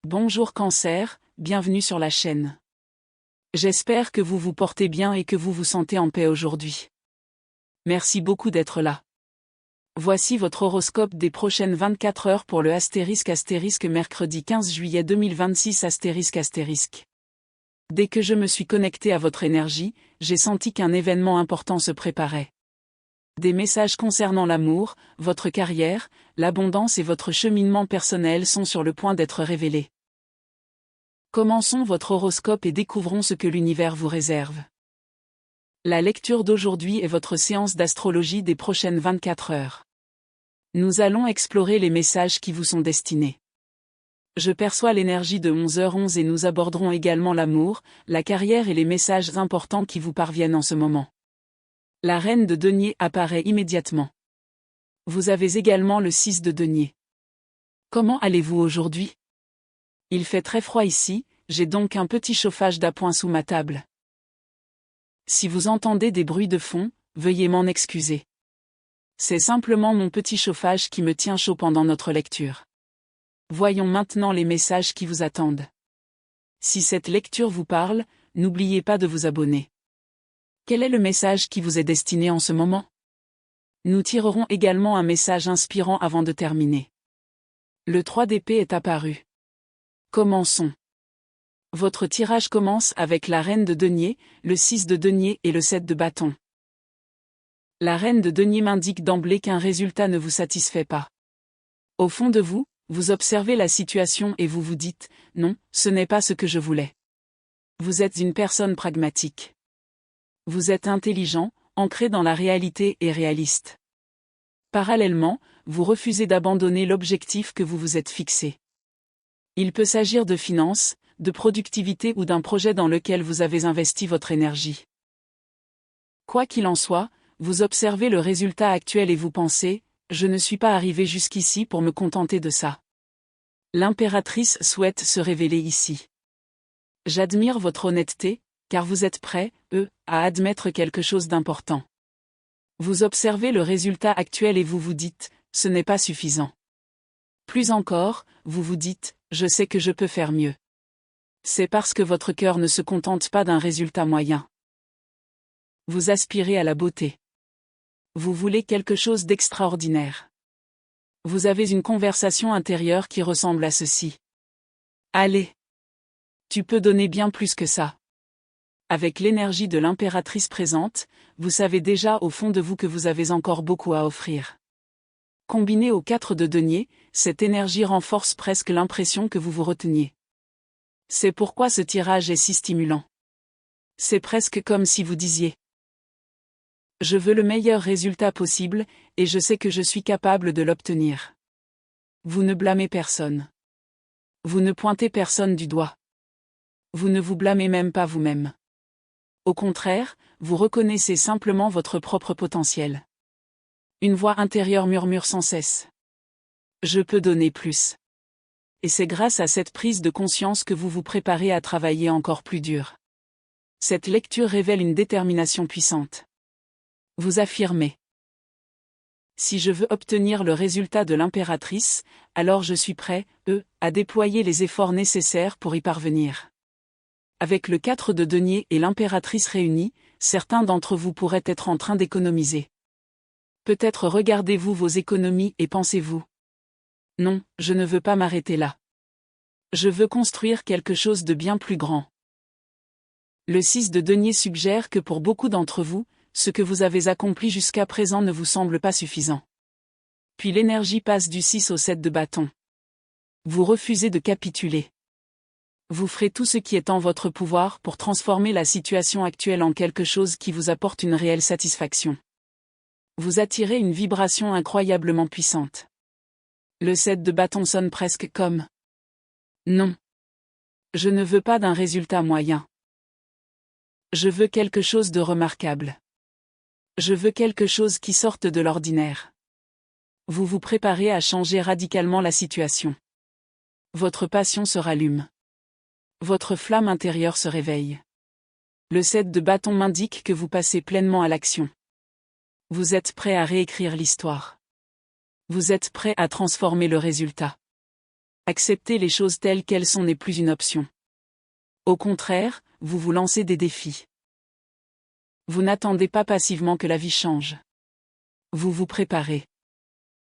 Bonjour Cancer, bienvenue sur la chaîne. J'espère que vous vous portez bien et que vous vous sentez en paix aujourd'hui. Merci beaucoup d'être là. Voici votre horoscope des prochaines 24 heures pour le ** mercredi 15 juillet 2026 ***. Dès que je me suis connecté à votre énergie, j'ai senti qu'un événement important se préparait. Des messages concernant l'amour, votre carrière, l'abondance et votre cheminement personnel sont sur le point d'être révélés. Commençons votre horoscope et découvrons ce que l'univers vous réserve. La lecture d'aujourd'hui est votre séance d'astrologie des prochaines 24 heures. Nous allons explorer les messages qui vous sont destinés. Je perçois l'énergie de 11h11 et nous aborderons également l'amour, la carrière et les messages importants qui vous parviennent en ce moment. La reine de denier apparaît immédiatement. Vous avez également le 6 de denier. Comment allez-vous aujourd'hui ? Il fait très froid ici, j'ai donc un petit chauffage d'appoint sous ma table. Si vous entendez des bruits de fond, veuillez m'en excuser. C'est simplement mon petit chauffage qui me tient chaud pendant notre lecture. Voyons maintenant les messages qui vous attendent. Si cette lecture vous parle, n'oubliez pas de vous abonner. Quel est le message qui vous est destiné en ce moment ? Nous tirerons également un message inspirant avant de terminer. Le 3 d'épée est apparu. Commençons. Votre tirage commence avec la reine de denier, le 6 de denier et le 7 de bâton. La reine de denier m'indique d'emblée qu'un résultat ne vous satisfait pas. Au fond de vous, vous observez la situation et vous vous dites « Non, ce n'est pas ce que je voulais ». Vous êtes une personne pragmatique. Vous êtes intelligent, ancré dans la réalité et réaliste. Parallèlement, vous refusez d'abandonner l'objectif que vous vous êtes fixé. Il peut s'agir de finances, de productivité ou d'un projet dans lequel vous avez investi votre énergie. Quoi qu'il en soit, vous observez le résultat actuel et vous pensez « Je ne suis pas arrivé jusqu'ici pour me contenter de ça ». L'impératrice souhaite se révéler ici. J'admire votre honnêteté, car vous êtes prêt, à admettre quelque chose d'important. Vous observez le résultat actuel et vous vous dites « Ce n'est pas suffisant ». Plus encore, vous vous dites « Je sais que je peux faire mieux ». C'est parce que votre cœur ne se contente pas d'un résultat moyen. Vous aspirez à la beauté. Vous voulez quelque chose d'extraordinaire. Vous avez une conversation intérieure qui ressemble à ceci. Allez. Tu peux donner bien plus que ça. Avec l'énergie de l'impératrice présente, vous savez déjà au fond de vous que vous avez encore beaucoup à offrir. Combiné au 4 de denier, cette énergie renforce presque l'impression que vous vous reteniez. C'est pourquoi ce tirage est si stimulant. C'est presque comme si vous disiez « Je veux le meilleur résultat possible, et je sais que je suis capable de l'obtenir. » Vous ne blâmez personne. Vous ne pointez personne du doigt. Vous ne vous blâmez même pas vous-même. Au contraire, vous reconnaissez simplement votre propre potentiel. Une voix intérieure murmure sans cesse. Je peux donner plus. Et c'est grâce à cette prise de conscience que vous vous préparez à travailler encore plus dur. Cette lecture révèle une détermination puissante. Vous affirmez. Si je veux obtenir le résultat de l'impératrice, alors je suis prêt, à déployer les efforts nécessaires pour y parvenir. Avec le 4 de denier et l'impératrice réunis, certains d'entre vous pourraient être en train d'économiser. Peut-être regardez-vous vos économies et pensez-vous. Non, je ne veux pas m'arrêter là. Je veux construire quelque chose de bien plus grand. Le 6 de denier suggère que pour beaucoup d'entre vous, ce que vous avez accompli jusqu'à présent ne vous semble pas suffisant. Puis l'énergie passe du 6 au 7 de bâton. Vous refusez de capituler. Vous ferez tout ce qui est en votre pouvoir pour transformer la situation actuelle en quelque chose qui vous apporte une réelle satisfaction. Vous attirez une vibration incroyablement puissante. Le 7 de bâton sonne presque comme « Non. Je ne veux pas d'un résultat moyen. Je veux quelque chose de remarquable. Je veux quelque chose qui sorte de l'ordinaire. » Vous vous préparez à changer radicalement la situation. Votre passion se rallume. Votre flamme intérieure se réveille. Le 7 de bâton m'indique que vous passez pleinement à l'action. Vous êtes prêt à réécrire l'histoire. Vous êtes prêt à transformer le résultat. Accepter les choses telles qu'elles sont n'est plus une option. Au contraire, vous vous lancez des défis. Vous n'attendez pas passivement que la vie change. Vous vous préparez.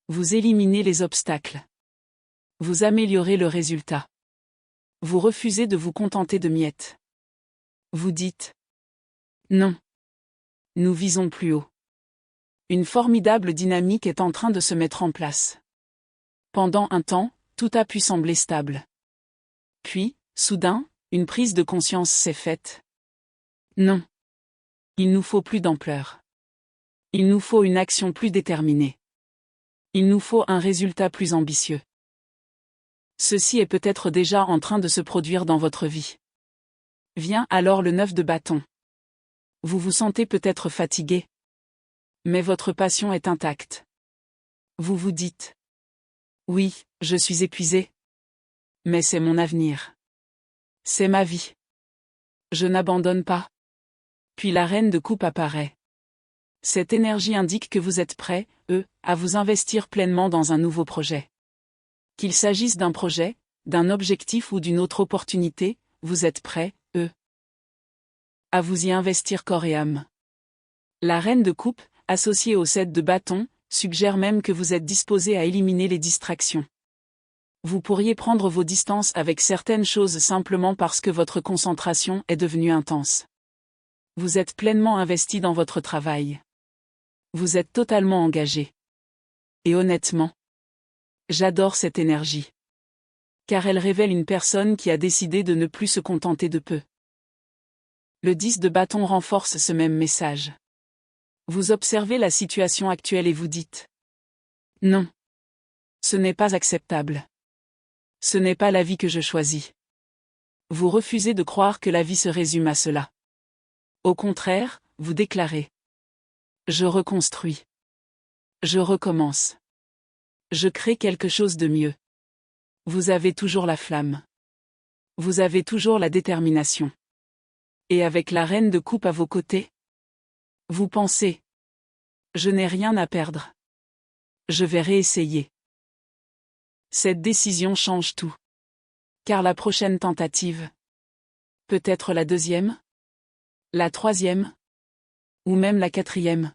Vous éliminez les obstacles. Vous améliorez le résultat. Vous refusez de vous contenter de miettes. Vous dites « Non. Nous visons plus haut ». Une formidable dynamique est en train de se mettre en place. Pendant un temps, tout a pu sembler stable. Puis, soudain, une prise de conscience s'est faite. Non. Il nous faut plus d'ampleur. Il nous faut une action plus déterminée. Il nous faut un résultat plus ambitieux. Ceci est peut-être déjà en train de se produire dans votre vie. Vient alors le 9 de bâton. Vous vous sentez peut-être fatigué. Mais votre passion est intacte. Vous vous dites « Oui, je suis épuisé. Mais c'est mon avenir. C'est ma vie. Je n'abandonne pas. » Puis la reine de coupe apparaît. Cette énergie indique que vous êtes prêt, à vous investir pleinement dans un nouveau projet. Qu'il s'agisse d'un projet, d'un objectif ou d'une autre opportunité, vous êtes prêt, à vous y investir corps et âme. La reine de coupe, associée au 7 de bâton, suggère même que vous êtes disposé à éliminer les distractions. Vous pourriez prendre vos distances avec certaines choses simplement parce que votre concentration est devenue intense. Vous êtes pleinement investi dans votre travail. Vous êtes totalement engagé. Et honnêtement, j'adore cette énergie. Car elle révèle une personne qui a décidé de ne plus se contenter de peu. Le 10 de bâton renforce ce même message. Vous observez la situation actuelle et vous dites « Non. Ce n'est pas acceptable. Ce n'est pas la vie que je choisis. » Vous refusez de croire que la vie se résume à cela. Au contraire, vous déclarez « Je reconstruis. Je recommence. Je crée quelque chose de mieux. » Vous avez toujours la flamme. Vous avez toujours la détermination. Et avec la reine de coupe à vos côtés, vous pensez « Je n'ai rien à perdre. Je vais réessayer. » Cette décision change tout. Car la prochaine tentative, peut-être la deuxième, la troisième, ou même la quatrième,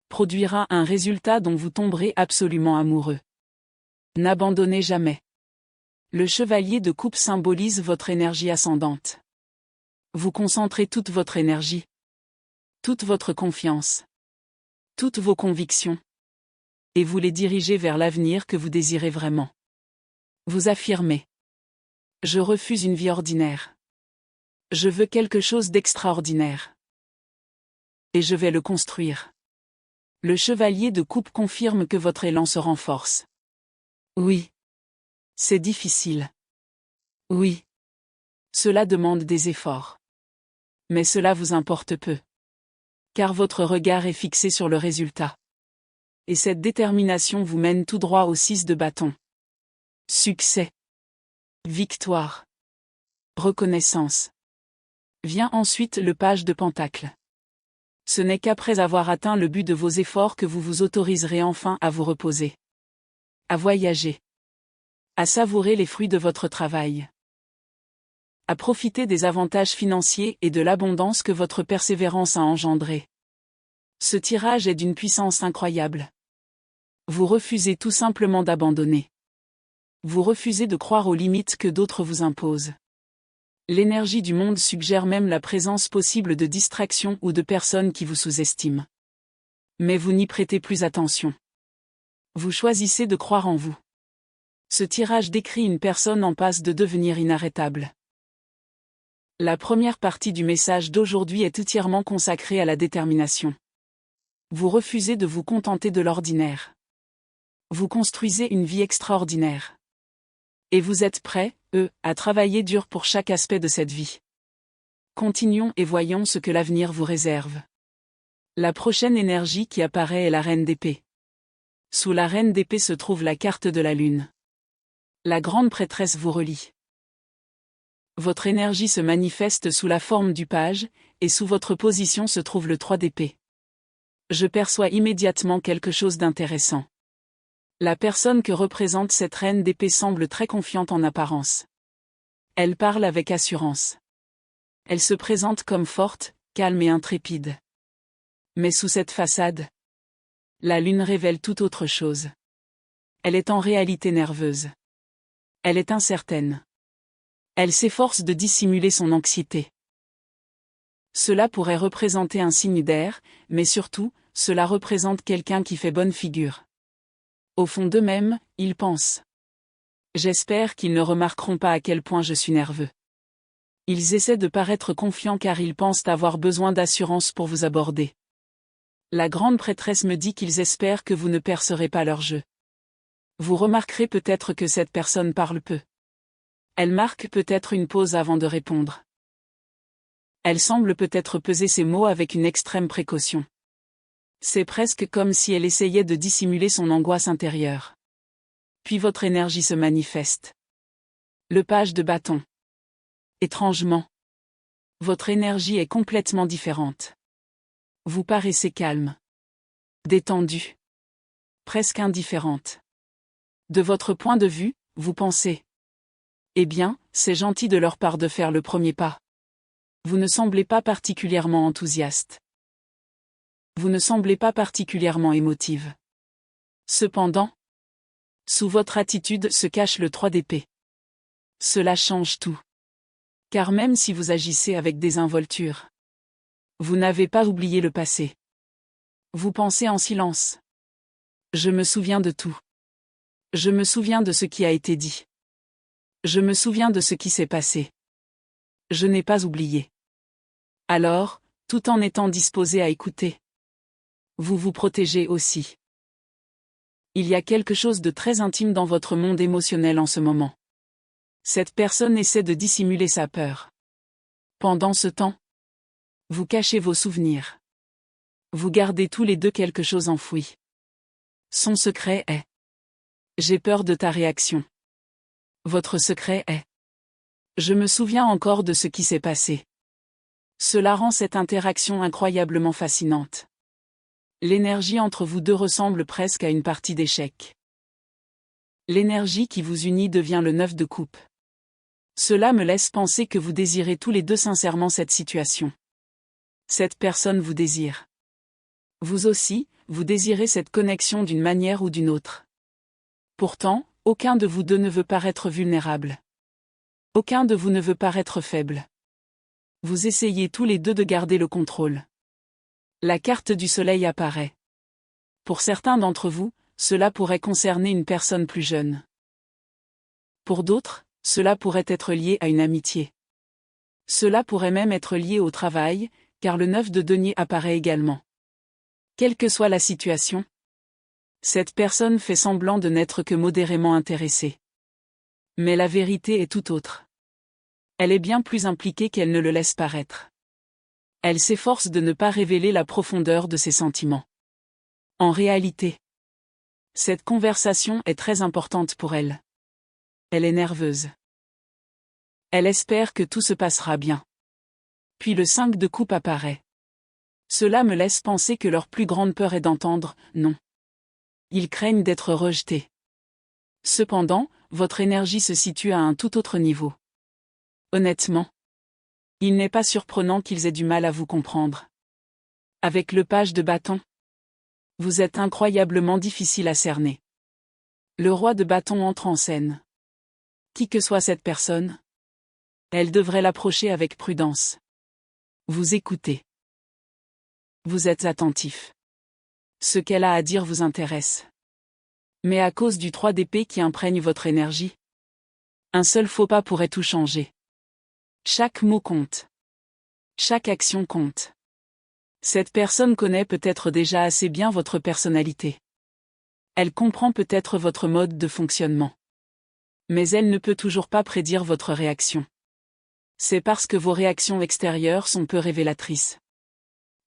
produira un résultat dont vous tomberez absolument amoureux. N'abandonnez jamais. Le chevalier de coupe symbolise votre énergie ascendante. Vous concentrez toute votre énergie, toute votre confiance, toutes vos convictions, et vous les dirigez vers l'avenir que vous désirez vraiment. Vous affirmez « Je refuse une vie ordinaire. Je veux quelque chose d'extraordinaire. Et je vais le construire. » Le chevalier de coupe confirme que votre élan se renforce. Oui. C'est difficile. Oui. Cela demande des efforts. Mais cela vous importe peu. Car votre regard est fixé sur le résultat. Et cette détermination vous mène tout droit au 6 de bâton. Succès. Victoire. Reconnaissance. Vient ensuite le page de pentacle. Ce n'est qu'après avoir atteint le but de vos efforts que vous vous autoriserez enfin à vous reposer. À voyager. À savourer les fruits de votre travail. À profiter des avantages financiers et de l'abondance que votre persévérance a engendré. Ce tirage est d'une puissance incroyable. Vous refusez tout simplement d'abandonner. Vous refusez de croire aux limites que d'autres vous imposent. L'énergie du monde suggère même la présence possible de distractions ou de personnes qui vous sous-estiment. Mais vous n'y prêtez plus attention. Vous choisissez de croire en vous. Ce tirage décrit une personne en passe de devenir inarrêtable. La première partie du message d'aujourd'hui est entièrement consacrée à la détermination. Vous refusez de vous contenter de l'ordinaire. Vous construisez une vie extraordinaire. Et vous êtes prêts, à travailler dur pour chaque aspect de cette vie. Continuons et voyons ce que l'avenir vous réserve. La prochaine énergie qui apparaît est la reine d'épée. Sous la reine d'épée se trouve la carte de la lune. La grande prêtresse vous relie. Votre énergie se manifeste sous la forme du page, et sous votre position se trouve le 3 d'épée. Je perçois immédiatement quelque chose d'intéressant. La personne que représente cette reine d'épée semble très confiante en apparence. Elle parle avec assurance. Elle se présente comme forte, calme et intrépide. Mais sous cette façade, la lune révèle tout autre chose. Elle est en réalité nerveuse. Elle est incertaine. Elle s'efforce de dissimuler son anxiété. Cela pourrait représenter un signe d'air, mais surtout, cela représente quelqu'un qui fait bonne figure. Au fond d'eux-mêmes, ils pensent. J'espère qu'ils ne remarqueront pas à quel point je suis nerveux. Ils essaient de paraître confiants car ils pensent avoir besoin d'assurance pour vous aborder. La grande prêtresse me dit qu'ils espèrent que vous ne percerez pas leur jeu. Vous remarquerez peut-être que cette personne parle peu. Elle marque peut-être une pause avant de répondre. Elle semble peut-être peser ses mots avec une extrême précaution. C'est presque comme si elle essayait de dissimuler son angoisse intérieure. Puis votre énergie se manifeste. Le page de bâton. Étrangement, votre énergie est complètement différente. Vous paraissez calme, détendu, presque indifférente. De votre point de vue, vous pensez. Eh bien, c'est gentil de leur part de faire le premier pas. Vous ne semblez pas particulièrement enthousiaste. Vous ne semblez pas particulièrement émotive. Cependant, sous votre attitude se cache le 3 d'épée. Cela change tout. Car même si vous agissez avec désinvolture, vous n'avez pas oublié le passé. Vous pensez en silence. Je me souviens de tout. Je me souviens de ce qui a été dit. Je me souviens de ce qui s'est passé. Je n'ai pas oublié. Alors, tout en étant disposé à écouter, vous vous protégez aussi. Il y a quelque chose de très intime dans votre monde émotionnel en ce moment. Cette personne essaie de dissimuler sa peur. Pendant ce temps, vous cachez vos souvenirs. Vous gardez tous les deux quelque chose enfoui. Son secret est « J'ai peur de ta réaction ». Votre secret est « Je me souviens encore de ce qui s'est passé ». Cela rend cette interaction incroyablement fascinante. L'énergie entre vous deux ressemble presque à une partie d'échecs. L'énergie qui vous unit devient le 9 de coupe. Cela me laisse penser que vous désirez tous les deux sincèrement cette situation. Cette personne vous désire. Vous aussi, vous désirez cette connexion d'une manière ou d'une autre. Pourtant, aucun de vous deux ne veut paraître vulnérable. Aucun de vous ne veut paraître faible. Vous essayez tous les deux de garder le contrôle. La carte du soleil apparaît. Pour certains d'entre vous, cela pourrait concerner une personne plus jeune. Pour d'autres, cela pourrait être lié à une amitié. Cela pourrait même être lié au travail, car le 9 de denier apparaît également. Quelle que soit la situation, cette personne fait semblant de n'être que modérément intéressée. Mais la vérité est tout autre. Elle est bien plus impliquée qu'elle ne le laisse paraître. Elle s'efforce de ne pas révéler la profondeur de ses sentiments. En réalité, cette conversation est très importante pour elle. Elle est nerveuse. Elle espère que tout se passera bien. Puis le 5 de coupe apparaît. Cela me laisse penser que leur plus grande peur est d'entendre « non ». Ils craignent d'être rejetés. Cependant, votre énergie se situe à un tout autre niveau. Honnêtement, il n'est pas surprenant qu'ils aient du mal à vous comprendre. Avec le page de bâton, vous êtes incroyablement difficile à cerner. Le roi de bâton entre en scène. Qui que soit cette personne, elle devrait l'approcher avec prudence. Vous écoutez. Vous êtes attentif. Ce qu'elle a à dire vous intéresse. Mais à cause du 3 d'épée qui imprègne votre énergie, un seul faux pas pourrait tout changer. Chaque mot compte. Chaque action compte. Cette personne connaît peut-être déjà assez bien votre personnalité. Elle comprend peut-être votre mode de fonctionnement. Mais elle ne peut toujours pas prédire votre réaction. C'est parce que vos réactions extérieures sont peu révélatrices.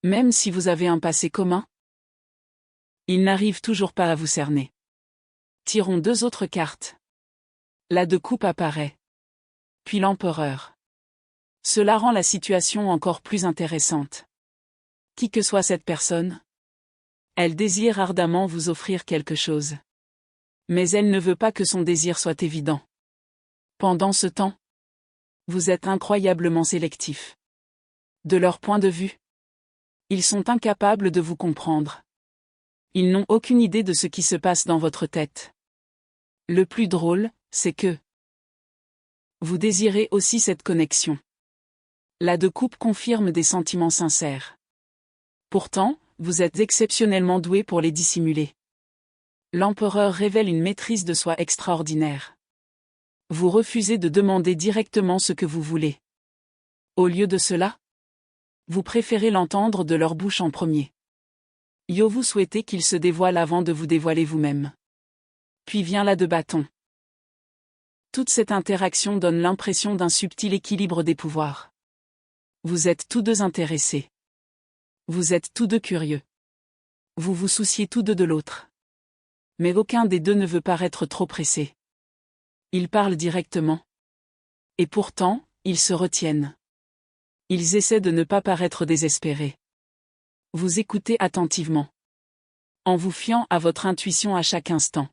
Même si vous avez un passé commun, ils n'arrivent toujours pas à vous cerner. Tirons 2 autres cartes. La de coupe apparaît. Puis l'empereur. Cela rend la situation encore plus intéressante. Qui que soit cette personne, elle désire ardemment vous offrir quelque chose. Mais elle ne veut pas que son désir soit évident. Pendant ce temps, vous êtes incroyablement sélectif. De leur point de vue, ils sont incapables de vous comprendre. Ils n'ont aucune idée de ce qui se passe dans votre tête. Le plus drôle, c'est que vous désirez aussi cette connexion. La de couple confirme des sentiments sincères. Pourtant, vous êtes exceptionnellement doué pour les dissimuler. L'empereur révèle une maîtrise de soi extraordinaire. Vous refusez de demander directement ce que vous voulez. Au lieu de cela, vous préférez l'entendre de leur bouche en premier. Vous souhaitez qu'il se dévoile avant de vous dévoiler vous-même. Puis vient la de bâton. Toute cette interaction donne l'impression d'un subtil équilibre des pouvoirs. Vous êtes tous deux intéressés. Vous êtes tous deux curieux. Vous vous souciez tous deux de l'autre. Mais aucun des deux ne veut paraître trop pressé. Ils parlent directement. Et pourtant, ils se retiennent. Ils essaient de ne pas paraître désespérés. Vous écoutez attentivement. En vous fiant à votre intuition à chaque instant.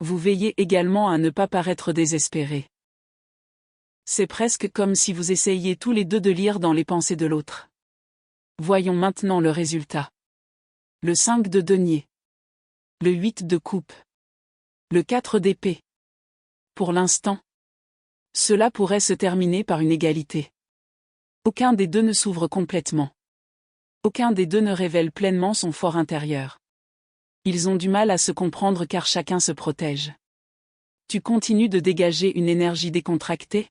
Vous veillez également à ne pas paraître désespéré. C'est presque comme si vous essayiez tous les deux de lire dans les pensées de l'autre. Voyons maintenant le résultat. Le 5 de denier. Le 8 de coupe. Le 4 d'épée. Pour l'instant, cela pourrait se terminer par une égalité. Aucun des deux ne s'ouvre complètement. Aucun des deux ne révèle pleinement son fort intérieur. Ils ont du mal à se comprendre car chacun se protège. Tu continues de dégager une énergie décontractée,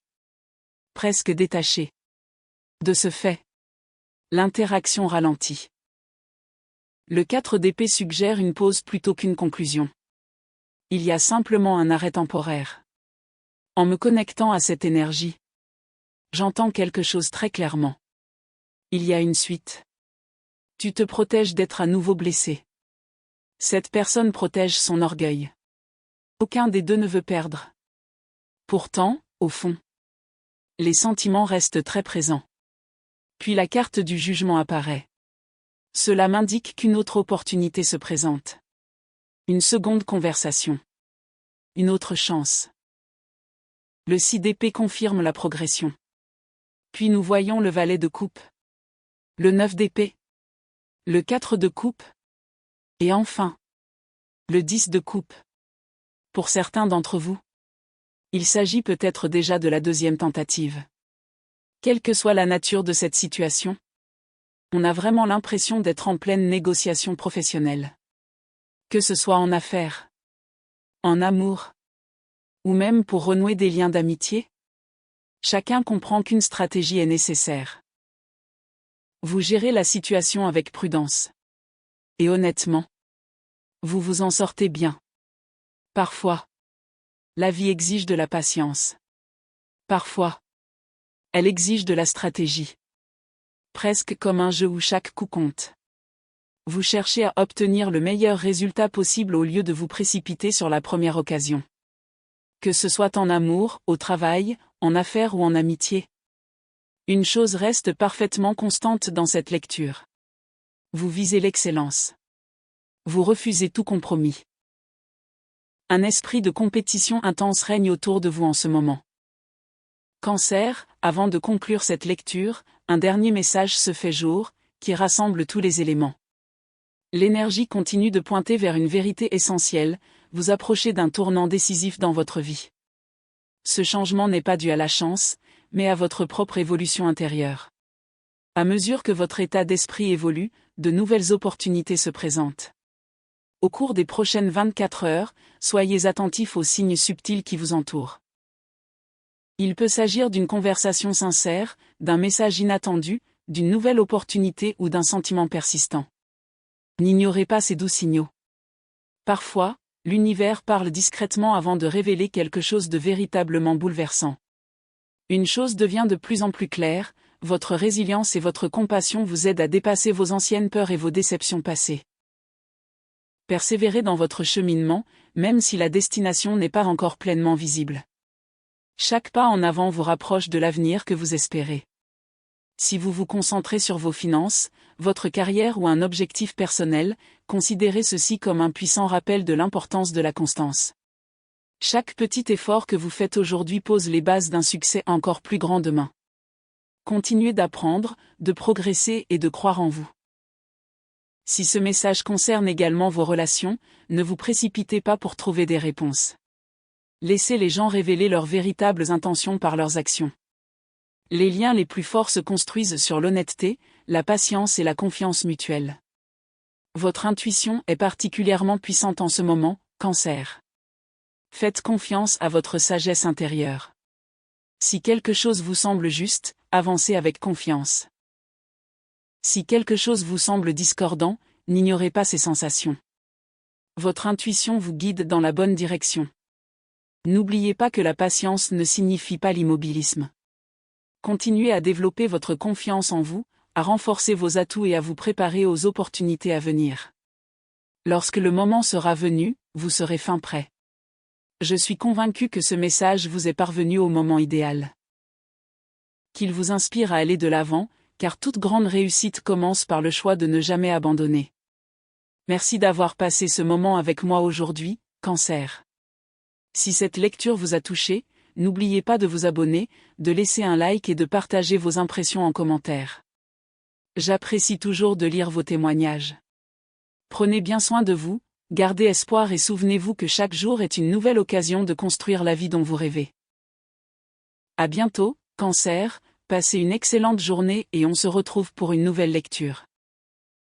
presque détachée. De ce fait, l'interaction ralentit. Le 4 d'épée suggère une pause plutôt qu'une conclusion. Il y a simplement un arrêt temporaire. En me connectant à cette énergie, j'entends quelque chose très clairement. Il y a une suite. Tu te protèges d'être à nouveau blessé. Cette personne protège son orgueil. Aucun des deux ne veut perdre. Pourtant, au fond, les sentiments restent très présents. Puis la carte du jugement apparaît. Cela m'indique qu'une autre opportunité se présente. Une seconde conversation. Une autre chance. Le 6 d'épée confirme la progression. Puis nous voyons le valet de coupe. Le 9 d'épée. Le 4 de coupe. Et enfin, le 10 de coupe. Pour certains d'entre vous, il s'agit peut-être déjà de la deuxième tentative. Quelle que soit la nature de cette situation, on a vraiment l'impression d'être en pleine négociation professionnelle. Que ce soit en affaires, en amour, ou même pour renouer des liens d'amitié, chacun comprend qu'une stratégie est nécessaire. Vous gérez la situation avec prudence. Et honnêtement, vous vous en sortez bien. Parfois, la vie exige de la patience. Parfois, elle exige de la stratégie. Presque comme un jeu où chaque coup compte. Vous cherchez à obtenir le meilleur résultat possible au lieu de vous précipiter sur la première occasion. Que ce soit en amour, au travail, en affaires ou en amitié. Une chose reste parfaitement constante dans cette lecture. Vous visez l'excellence. Vous refusez tout compromis. Un esprit de compétition intense règne autour de vous en ce moment. Cancer, avant de conclure cette lecture, un dernier message se fait jour, qui rassemble tous les éléments. L'énergie continue de pointer vers une vérité essentielle, vous approchez d'un tournant décisif dans votre vie. Ce changement n'est pas dû à la chance, mais à votre propre évolution intérieure. À mesure que votre état d'esprit évolue, de nouvelles opportunités se présentent. Au cours des prochaines 24 heures, soyez attentifs aux signes subtils qui vous entourent. Il peut s'agir d'une conversation sincère, d'un message inattendu, d'une nouvelle opportunité ou d'un sentiment persistant. N'ignorez pas ces doux signaux. Parfois, l'univers parle discrètement avant de révéler quelque chose de véritablement bouleversant. Une chose devient de plus en plus claire, votre résilience et votre compassion vous aident à dépasser vos anciennes peurs et vos déceptions passées. Persévérez dans votre cheminement, même si la destination n'est pas encore pleinement visible. Chaque pas en avant vous rapproche de l'avenir que vous espérez. Si vous vous concentrez sur vos finances, votre carrière ou un objectif personnel, considérez ceci comme un puissant rappel de l'importance de la constance. Chaque petit effort que vous faites aujourd'hui pose les bases d'un succès encore plus grand demain. Continuez d'apprendre, de progresser et de croire en vous. Si ce message concerne également vos relations, ne vous précipitez pas pour trouver des réponses. Laissez les gens révéler leurs véritables intentions par leurs actions. Les liens les plus forts se construisent sur l'honnêteté, la patience et la confiance mutuelle. Votre intuition est particulièrement puissante en ce moment, Cancer. Faites confiance à votre sagesse intérieure. Si quelque chose vous semble juste, avancez avec confiance. Si quelque chose vous semble discordant, n'ignorez pas ces sensations. Votre intuition vous guide dans la bonne direction. N'oubliez pas que la patience ne signifie pas l'immobilisme. Continuez à développer votre confiance en vous, à renforcer vos atouts et à vous préparer aux opportunités à venir. Lorsque le moment sera venu, vous serez fin prêt. Je suis convaincu que ce message vous est parvenu au moment idéal. Qu'il vous inspire à aller de l'avant, car toute grande réussite commence par le choix de ne jamais abandonner. Merci d'avoir passé ce moment avec moi aujourd'hui, Cancer. Si cette lecture vous a touché, n'oubliez pas de vous abonner, de laisser un like et de partager vos impressions en commentaire. J'apprécie toujours de lire vos témoignages. Prenez bien soin de vous, gardez espoir et souvenez-vous que chaque jour est une nouvelle occasion de construire la vie dont vous rêvez. À bientôt, Cancer, passez une excellente journée et on se retrouve pour une nouvelle lecture.